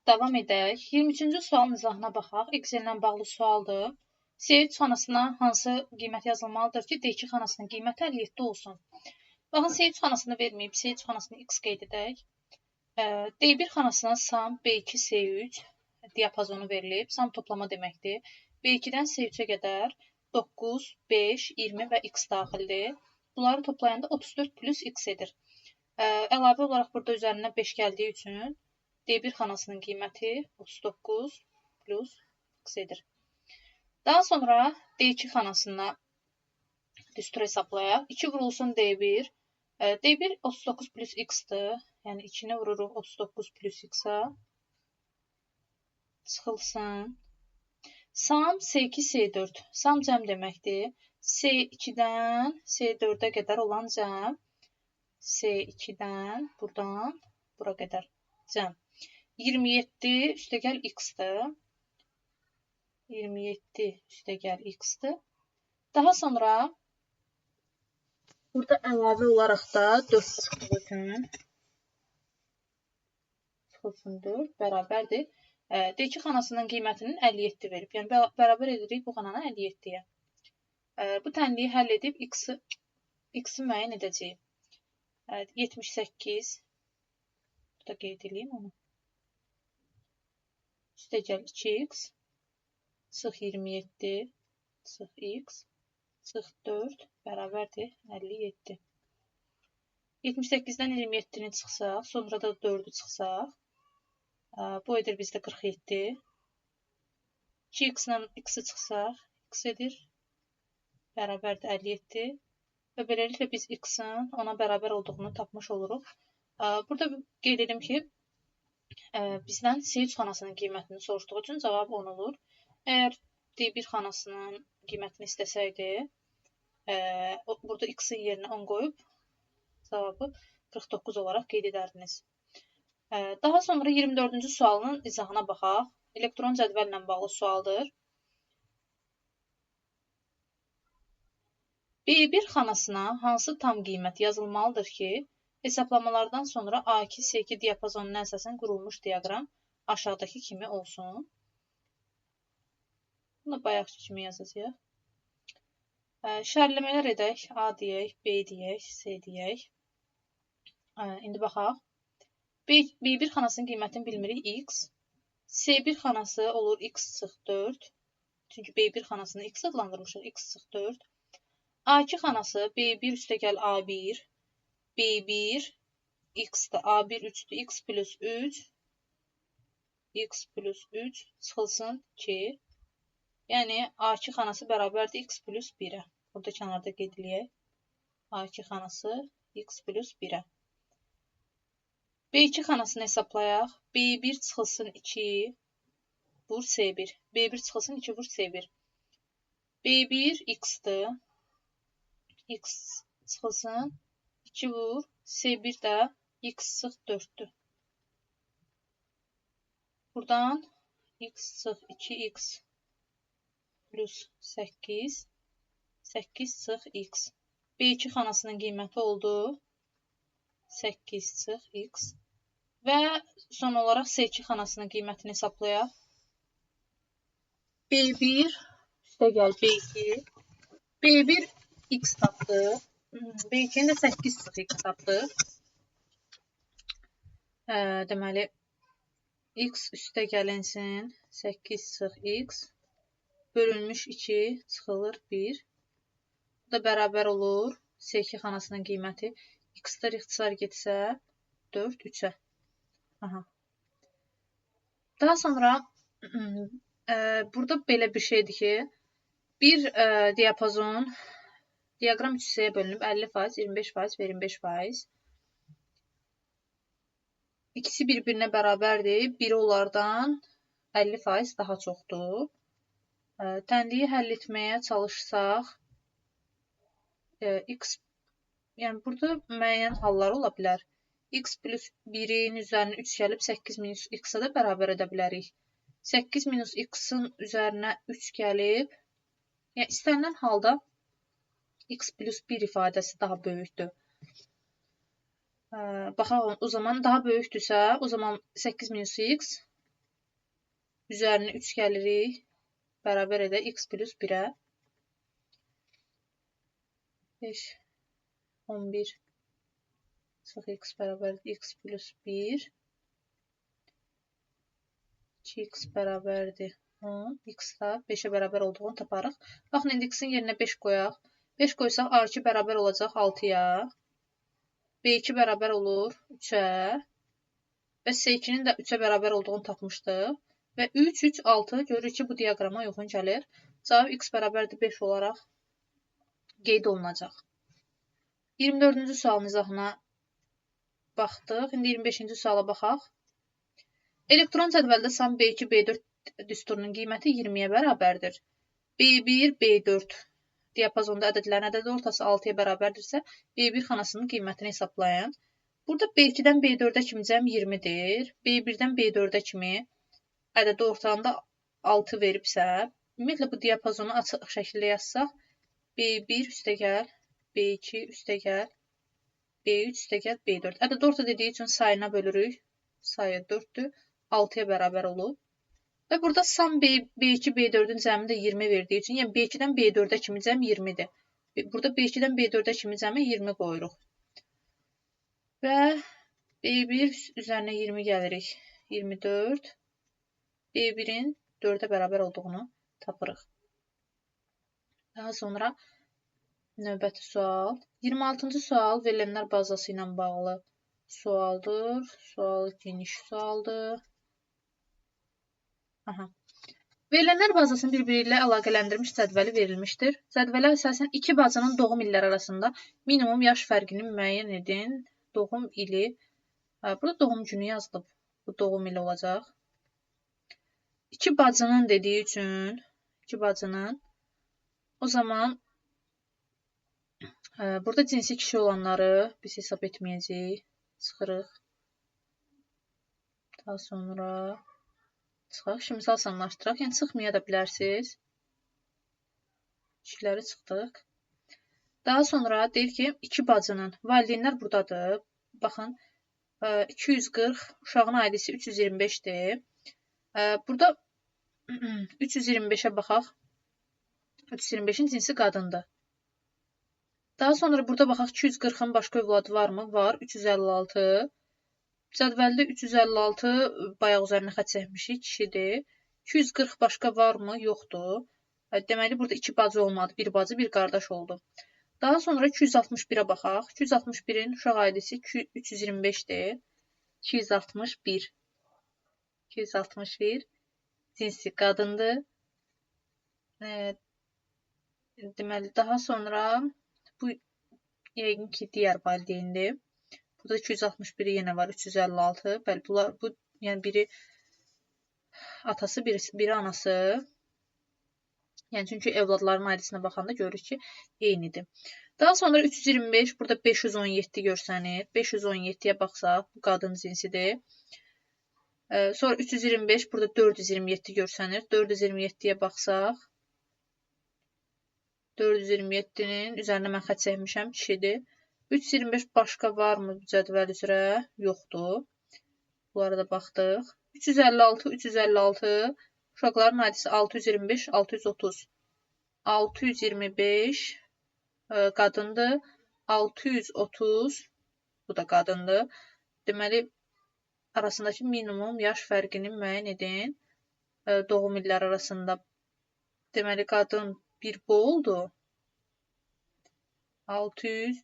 Davam edək. 23-cü sualın izahına baxaq. Excel ilə bağlı sualdır. C3 xanasına hansı qiymət yazılmalıdır ki, D2 xanasının qiyməti 57 olsun? Baxın, C3 xanasını verməyib, C3 xanasını X qeyd edək. D1 xanasına sam B2, C3 diapazonu verilib. Sam toplama deməkdir. B2-dən C3-ə qədər 9, 5, 20 və X daxildir. Bunları toplayanda 34 plus X edir. Əlavə olaraq burada üzərinə 5 gəldiyi üçün D1 xanasının qiyməti 39 plus X edir. Daha sonra D2 xanasına düstur hesablayaq. 2 vurulsun D1. D1 39 plus X-dir. Yəni 2-ni vururuq 39 plus X-a. Çıxılsın. Sam C2, C4. Sam cəm deməkdir. C2-dən C4-ə qədər olan cəm. C2-dən buradan bura qədər cəm. 27 üstəgəl X-dir. 27 üstəgəl X-dir. Daha sonra burada əlavə olaraq da 4 çıxdığı üçün çıxılsın 4 bərabərdir. D2 xanasının qiymətinin 57 verib. Yəni bərabər edirik bu xananı 57-yə. Bu tənliyi həll edib X-i müəyyən edəcəyik. 78 burada qeyd edeyim onu. Üstəgəl 2x, sıx 27, sıx x, sıx 4, bərabərdir 57. 78-dən 27-ni çıxsaq, sonra da 4-ü çıxsaq, bu edir bizdə 47. 2x-lə x-i çıxsaq, x edir, bərabərdir 57. Və beləliklə biz x-in ona bərabər olduğunu tapmış oluruq. Burada qeyd edim ki, bizdən C3 xanasının qiymətini soruşduğu üçün cavab 10 olur. Əgər D1 xanasının qiymətini istəsəydi, burada x-in yerinə 10 qoyub, cavabı 49 olaraq qeyd edərdiniz. Daha sonra 24-cü sualın izahına baxaq. Elektron cədvəllə bağlı sualdır. B1 xanasına hansı tam qiymət yazılmalıdır ki, hesablamalardan sonra A2, C2 diapazonuna əsasən qurulmuş diaqram aşağıdakı kimi olsun. Bunu bayaqki kimi yazacağıq. İşarələmələr edək. A deyək, B deyək, C deyək. İndi baxaq. B1 xanasının qiymətini bilmirik X. C1 xanası olur X sıx 4. Çünki B1 xanasını X adlandırmışıq. X sıx 4. A2 xanası B1 üstəgəl A1. B1 X-dir. A1 3-dür. X plus 3. X plus 3 çıxılsın 2. Yəni, A2 xanası bərabərdir X plus 1-ə. Burada kənarda qeyd edək. A2 xanası X plus 1-ə. B2 xanasını hesablayaq. B1 çıxılsın 2. Vur C1. B1 çıxılsın 2 vur C1. B1 X-dir. X çıxılsın 2 vur. C1 də X sıx 4-dür. Buradan X sıx 2X plus 8. 8 sıx X. B2 xanasının qiyməti oldu 8 sıx X. Və son olaraq C2 xanasının qiymətini hesablayaq. B1 üstəgəl B2. B1 X tapdı. B2-ni də 8 sıx X tapdı. Deməli, X üstə gəlinsin 8 sıx X bölünmüş 2 çıxılır 1. Bu da bərabər olur C2 xanasının qiyməti. X-lər ixtisar getsə 4, 3-ə. Daha sonra burada belə bir şeydir ki, bir diapazon diaqram 3 hissəyə bölünüb 50%, 25% və 25%. İkisi bir-birinə bərabərdir. Biri onlardan 50% daha çoxdur. Tənliyi həll etməyə çalışsaq, X, yəni burada müəyyən hallar ola bilər. X plus 1-in üzərinə 3 gəlib 8 minus X-a da bərabər edə bilərik. 8 minus X-in üzərinə 3 gəlib, yəni istənilən halda X plus 1 ifadəsi daha böyükdür. Baxaq, o zaman daha böyükdürsə, o zaman 8 minus X Üzərinə 3 gəlirik. Bərabər edə x plus 1-ə. 5, 11 sıx x bərabərdir x plus 1. 2x bərabərdir 10. X da 5-ə bərabər olduğunu taparıq. Baxın, indi x-in yerinə 5 qoyaq. 5 qoysaq A2 bərabər olacaq 6-ya. B2 bərabər olur 3-ə. Və C2-nin də 3-ə bərabər olduğunu tapmışdıq. Və 3, 3, 6 görürük ki, bu diaqrama uyğun gəlir. Cavab x bərabərdir 5 olaraq qeyd olunacaq. 24-cü sualın izahına baxdıq. İndi 25-ci suala baxaq. Elektron cədvəldə sam B2, B4 düsturunun qiyməti 20-yə bərabərdir. B1, B4 diapazonda ədədlərin ədədi ortası 6-ya bərabərdirsə, B1 xanasının qiymətini hesablayın. Burada B2-dən B4-ə kimi cəm 20-dir. B1-dən B4-ə kimi ədədi ortalığında 6 veribsə, ümumiyyətlə bu diapazonu açıq şəkildə yazsaq, B1 üstəgəl, B2 üstəgəl, B3 üstəgəl, B4. Ədədi orta dediyi üçün sayına bölürük. Sayı 4-dür. 6-ya bərabər olub. Və burada sam B2, B4-ün cəmi də 20 verdiyi üçün, yəni B2-dən B4-ə kimi cəm 20-dir. Burada B2-dən B4-ə kimi cəmi 20 qoyuruq. Və B1 üzərinə 20 gəlirik. 24. B1-in 4-ə bərabər olduğunu tapırıq. Daha sonra növbəti sual. 26-cı sual verilənlər bazası ilə bağlı sualdır. Sual geniş sualdır. Verilənlər bazasının bir-biri ilə əlaqələndirilmiş cədvəli verilmişdir. Cədvələ əsasən iki bacının doğum illəri arasında minimum yaş fərqini müəyyən edin. Doğum ili. Burada doğum günü yazılıb. Bu doğum ili olacaq. İki bacının dediyi üçün, iki bacının, o zaman burada cinsi kişi olanları biz hesab etməyəcəyik. Çıxırıq. Daha sonra çıxaq. Şimdi asanlaşdıraq. Yəni çıxmaya da bilərsiniz. İkiləri çıxdıq. Daha sonra deyir ki, iki bacının valideynlər buradadır. Baxın, 240, uşağın aidisi 325-dir. Burada 325-ə baxaq. 325-in cinsi qadındır. Daha sonra burada baxaq, 240-ın başqa övladı varmı? Var, 356. Cədvəldə 356 bayaq üzərinə xətt çəkmişik, kişidir. 240 başqa varmı? Yoxdur. Deməli, burada iki bacı olmadı. Bir bacı, bir qardaş oldu. Daha sonra 261-ə baxaq. 261-in uşaq aidisi 325-dir. 261. 261. Cinsi qadındır. Deməli, daha sonra bu yəqin ki, digər valideyndir. Burada 261 yenə var, 356. Bəli, bunlar bu yəni biri atası, biri anası. Yəni çünki övladların aidisinə baxanda görürük ki, eynidir. Daha sonra 325, burada 517 görsənir. 517-yə baxsaq, bu qadın cinsidir. Sonra 325, burada 427 görsənir. 427-yə baxsaq, 427-nin üzərində mən xətt çəkmişəm, kişidir. 325 başqa varmı bu cədvəl üzrə? Yoxdur. Bunlara da baxdıq. 356, 356. Uşaqların aidisi 625, 630. 625 qadındır. 630 bu da qadındır. Deməli, arasındakı minimum yaş fərqini müəyyən edin. Doğum illəri arasında. Deməli, qadın bir bu oldu. 600,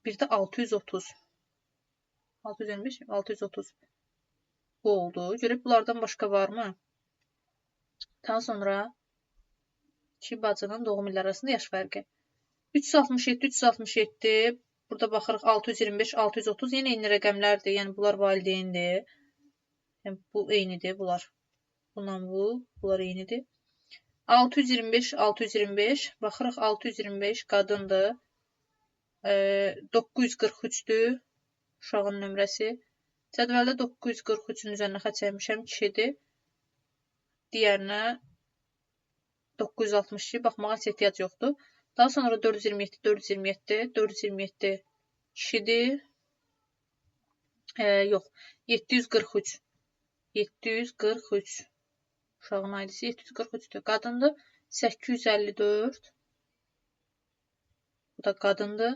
bir də 630. 625, 630 bu oldu. Görək, bunlardan başqa varmı? Daha sonra iki bacının doğum illəri arasında yaş fərqi. 367, 367. Burada baxırıq 625, 630. Yenə eyni rəqəmlərdir. Yəni bunlar valideyndir. Yəni bu eynidir bunlar. Bununla bunlar eynidir. 625, 625. Baxırıq 625 qadındır. 943-dür uşağın nömrəsi. Cədvəldə 943-ün üzərinə xətt çəkmişəm, kişidir. Digərinə 962, baxmağa heç ehtiyac yoxdur. Daha sonra 427, 427, 427 kişidir. Yox, 743. 743. Uşağın ailəsi 743-dür. Qadındır 854. Bu da qadındır.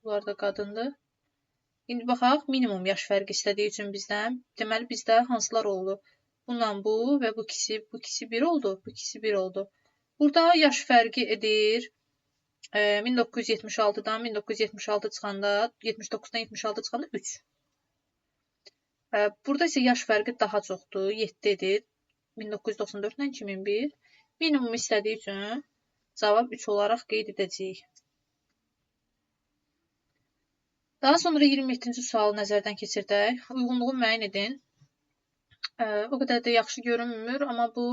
Bunlar da qadındır. İndi baxaq, minimum yaş fərqi istədiyi üçün bizdən. Deməli, bizdə hansılar oldu? Bununla bu və bu ikisi 1 oldu. Bu ikisi 1 oldu. Burada yaş fərqi edir 1976-dan 1976 çıxanda, 79-dan 76 çıxanda 3. Burada isə yaş fərqi daha çoxdur. 7 edir. 1994-dən 2001. Minimum istədiyi üçün cavab 3 olaraq qeyd edəcəyik. Daha sonra 27-ci sualı nəzərdən keçirdək. Uyğunluğu müəyyən edin. O qədər də yaxşı görünmür, amma bu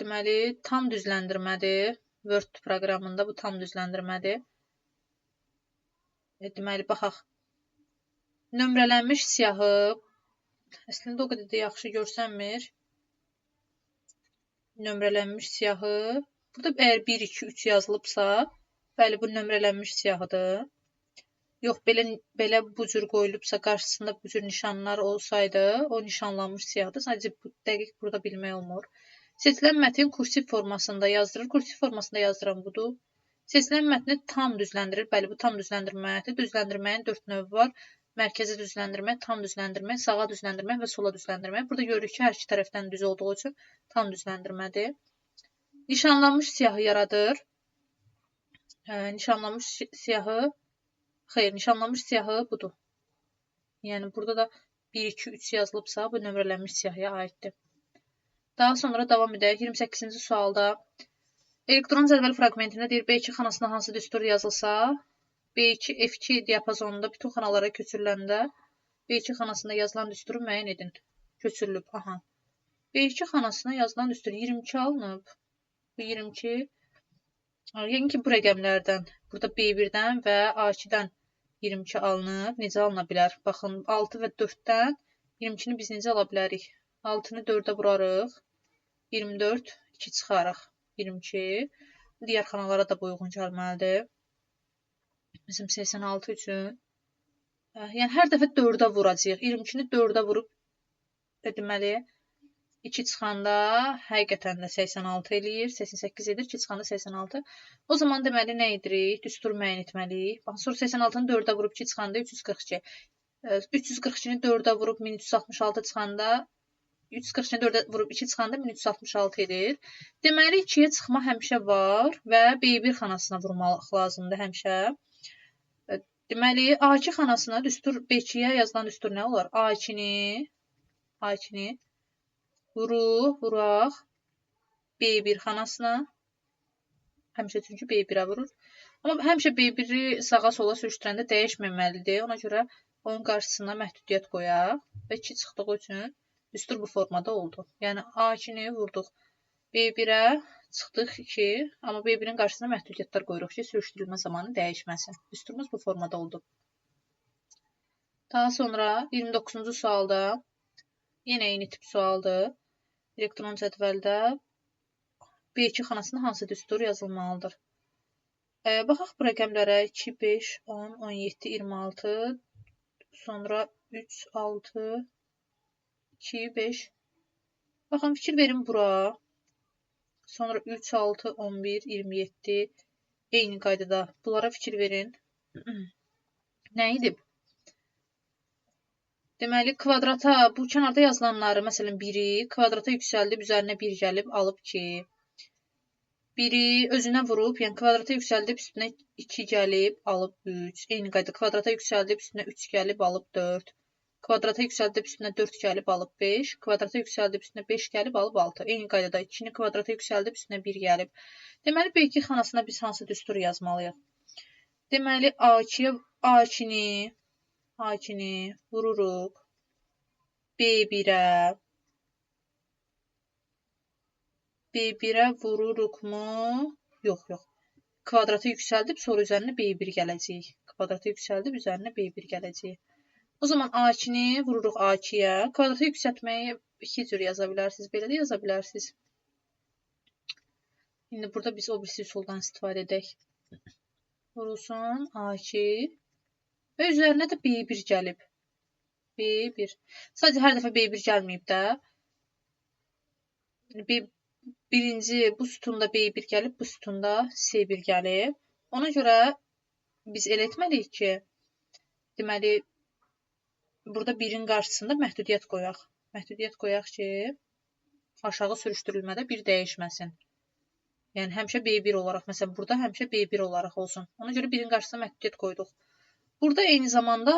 deməli tam düzləndirmədir. Word proqramında bu tam düzləndirmədir. Deməli, baxaq. Nömrələnmiş siyahı əslində o qədər də yaxşı görsənmir. Nömrələnmiş siyahı. Burada əgər 1, 2, 3 yazılıbsa, bəli, bu nömrələnmiş siyahıdır. Yox, belə bu cür qoyulubsa, qarşısında bu cür nişanlar olsaydı, o nişanlanmış siyahıdır. Sadəcə bu dəqiq burada bilmək olmur. Seçilən mətn kursiv formasında yazdırır. Kursiv formasında yazdıran budur. Seçilən mətni tam düzləndirir. Bəli, bu tam düzləndirmədir. Düzləndirməyin 4 növü var. Mərkəzi düzləndirmə, tam düzləndirmə, sağa düzləndirmə və sola düzləndirmə. Burada görürük ki, hər iki tərəfdən düz olduğu üçün tam düzləndirmədir. Nişanlanmış siyahı yaradır. Nişanlanmış siyahı budur. Yəni, burada da 1, 2, 3 yazılıbsa, bu nömrələnmiş siyahıya aiddir. Daha sonra davam edək. 28-ci sualda elektron cədvəl fraqmentində deyir, B2 xanasında hansı düstur yazılsa, B2 F2 diapazonunda bütün xanalara köçürüləndə B2 xanasında yazılan düsturu müəyyən edin. Köçürülüb. Aha. B2 xanasına yazılan düstur 22 alınıb. Bu 22. Yəni ki, bu rəqəmlərdən, burada B1-dən və A2-dən 22 alınıb. Necə alına bilər? Baxın, 6 və 4-dən 22-ni biz necə ala bilərik? 6-nı 4-ə vurarıq. 24, 2 çıxarıq. 22. Digər xanalara da bu uyğun gəlməlidir. Bizim 86 üçün. Yəni, hər dəfə 4-ə vuracaq. 22-ni 4-ə vurub, deməli, 2 çıxanda həqiqətən də 86 eləyir. 88 edir, 2 çıxanda 86. O zaman deməli, nə edirik? Düstur müəyyən etməliyik. Baxın, sonra 86-nı 4-ə vurub 2 çıxanda 342. 342-ni 4-ə vurub 1366 çıxanda 342-ni 4-ə vurub 2 çıxanda 1366 edir. Deməli, 2-yə çıxma həmişə var və B1 xanasına vurmaq lazımdır həmişə. Deməli, A2 xanasına düstur B2-yə yazılan düstur nə olar? A2-ni vuraq B1 xanasına. Həmişə çünki B1-ə vurur. Amma həmişə B1-i sağa sola sürüşdürəndə dəyişməməlidir. Ona görə onun qarşısına məhdudiyyət qoyaq və 2 çıxdığı üçün düstur bu formada oldu. Yəni, A2-ni vurduq B1-ə, çıxdıq 2, amma B1-in qarşısına məhdudiyyətlər qoyuruq ki, sürüşdürülmə zamanı dəyişməsin. Düsturumuz bu formada oldu. Daha sonra 29-cu sualda yenə eyni tip sualdır. Elektron cədvəldə B2 xanasında hansı düstur yazılmalıdır? Baxaq bu rəqəmlərə 2, 5, 10, 17, 26, sonra 3, 6, 2, 5. Baxın, fikir verin bura. Sonra 3, 6, 11, 27 eyni qaydada. Bunlara fikir verin. Nə edib? Deməli, kvadrata, bu kənarda yazılanları, məsələn, 1-i kvadrata yüksəldib, üzərinə 1 gəlib, alıb 2. 1-i özünə vurub, yəni kvadrata yüksəldib, üstünə 2 gəlib, alıb 3. Eyni qayda, kvadrata yüksəldib, üstünə 3 gəlib, alıb 4. Kvadrata yüksəldib, üstünə 4 gəlib, alıb 5. Kvadrata yüksəldib, üstünə 5 gəlib, alıb 6. Eyni qaydada 2-ni kvadrata yüksəldib, üstünə 1 gəlib. Deməli, B2 xanasına biz hansı düstur yazmalıyıq? Deməli, A2-ni vururuq B1-ə. B1-ə vururuqmu? Yox. Kvadrata yüksəldib, sonra üzərinə B1 gələcək. Kvadrata yüksəldib, üzərinə B1 gələcək. O zaman A2-ni vururuq A2-yə. Kvadrata yüksəltməyi 2 cür yaza bilərsiniz. Belə də yaza bilərsiniz. İndi burada biz o birisi üsuldan istifadə edək. Vurulsun A2 və üzərinə də B1 gəlib. B1. Sadəcə hər dəfə B1 gəlməyib də. birinci bu sütunda B1 gəlib, bu sütunda C1 gəlib. Ona görə biz elə etməliyik ki, deməli, burada 1-in qarşısında məhdudiyyət qoyaq. Məhdudiyyət qoyaq ki, aşağı sürüşdürülmədə 1 dəyişməsin. Yəni, həmişə B1 olaraq, məsələn, burada həmişə B1 olaraq olsun. Ona görə 1-in qarşısına məhdudiyyət qoyduq. Burada eyni zamanda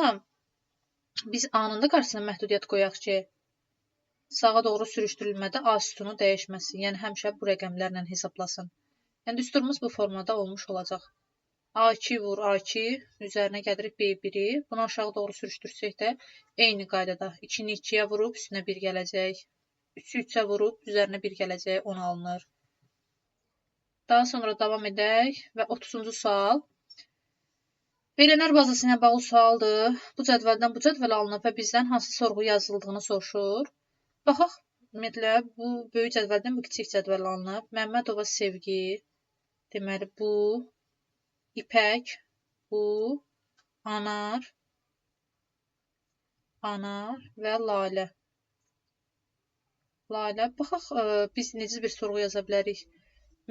biz A-nın da qarşısına məhdudiyyət qoyaq ki, sağa doğru sürüşdürülmədə A sütunu dəyişməsin. Yəni, həmişə bu rəqəmlərlə hesablasın. Yəni, düsturumuz bu formada olmuş olacaq. A2 vur A2, üzərinə gəlirik B1-i. Bunu aşağı doğru sürüşdürsək də eyni qaydada 2-ni 2-yə vurub üstünə 1 gələcək. 3-ü 3-ə vurub üzərinə 1 gələcək, 10 alınır. Daha sonra davam edək və 30-cu sual. Verilənlər bazası ilə bağlı sualdır. Bu cədvəldən bu cədvəl alınıb və bizdən hansı sorğu yazıldığını soruşur. Baxaq, ümumiyyətlə, bu böyük cədvəldən bu kiçik cədvəl alınıb. Məmmədova Sevgi, deməli bu, İpək, bu, Anar və Lalə. Baxaq, biz necə bir sorğu yaza bilərik.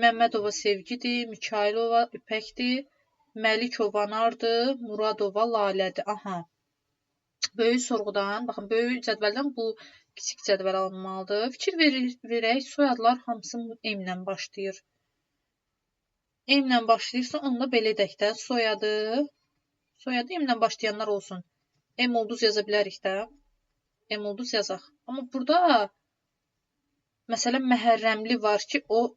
Məmmədova Sevgidir, Mikailova İpəkdir, Məlikova Anardır, Muradova Lalədir. Aha. Böyük sorğudan, baxın, böyük cədvəldən bu kiçik cədvəl alınmalıdır. Fikir verək, soyadlar hamısı M-lə başlayır. M-lə başlayırsa, onda belə edək də, soyadı M-lə başlayanlar olsun. M ulduz yaza bilərik də. M ulduz yazaq. Amma burada, məsələn, məhərrəmli var ki, o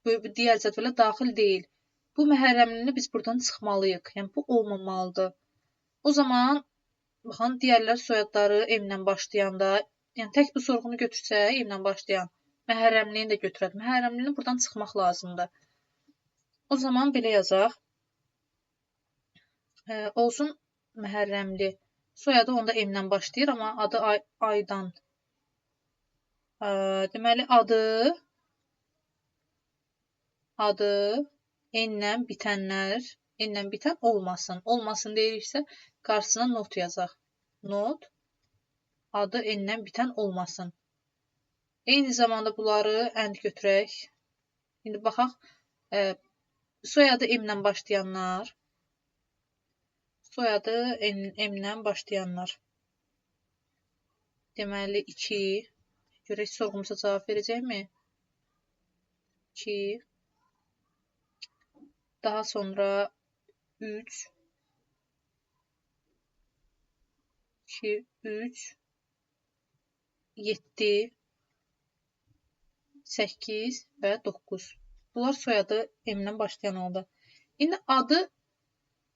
digər cədvələ daxil deyil. Bu məhərrəmlini biz buradan çıxmalıyıq. Yəni, bu olmamalıdır. O zaman, baxın, digərlər soyadları M-lə başlayanda, yəni, tək bu sorğunu götürsək, M-lə başlayan, məhərrəmliyini də götürək. Məhərrəmlinin buradan çıxmaq lazımdır. O zaman belə yazaq. Olsun məhərrəmli. Soyadı onda M-lə başlayır, amma adı Aydan. Deməli, adı N-lə bitənlər, N-lə bitən olmasın. Olmasın deyiriksə, qarşısına not yazaq. Not, adı N-lə bitən olmasın. Eyni zamanda bunları ənd götürək. İndi baxaq, soyadı M-lə başlayanlar. Soyadı M-lə başlayanlar. Deməli, 2. Görək, sorğumuza cavab verəcəkmi? 2. Daha sonra 3. 2, 3. 7. 8 və 9. Bunlar soyadı M-lə başlayan oldu. İndi adı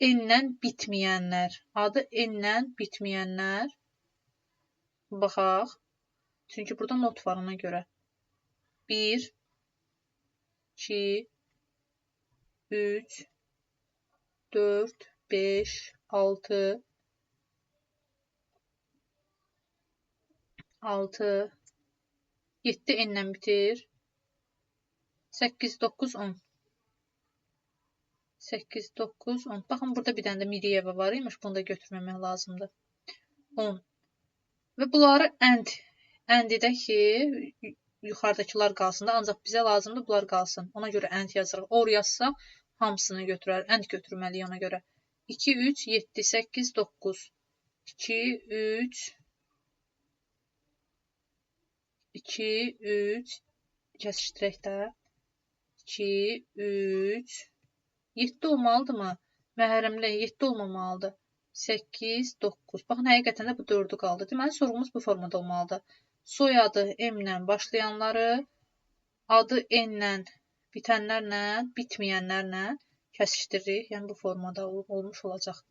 N-lə bitməyənlər. Baxaq. Çünki burada not var ona görə. 1, 2, 3, 4, 5, 6, 7 N-lə bitir. 8, 9, 10. 8, 9, 10. Baxın, burada bir dənə də Miriyeva var imiş. Bunu da götürməmək lazımdır. 10. Və bunları ənd edək ki, yuxarıdakılar qalsın da. Ancaq bizə lazımdır, bunlar qalsın. Ona görə ənd yazırıq. Or yazsaq, hamısını götürər. Ənd götürməliyik ona görə. 2, 3, 7, 8, 9. 2, 3, 2, 3, kəsişdirək də. 2, 3, 7 olmalıdırmı? Məhərrəmlə 7 olmamalıdır. 8, 9. Baxın, həqiqətən də bu 4-ü qaldı. Deməli, sorğumuz bu formada olmalıdır. Soyadı M-lə başlayanları, adı N-lə bitənlərlə, bitməyənlərlə kəsişdiririk. Yəni, bu formada olmuş olacaq.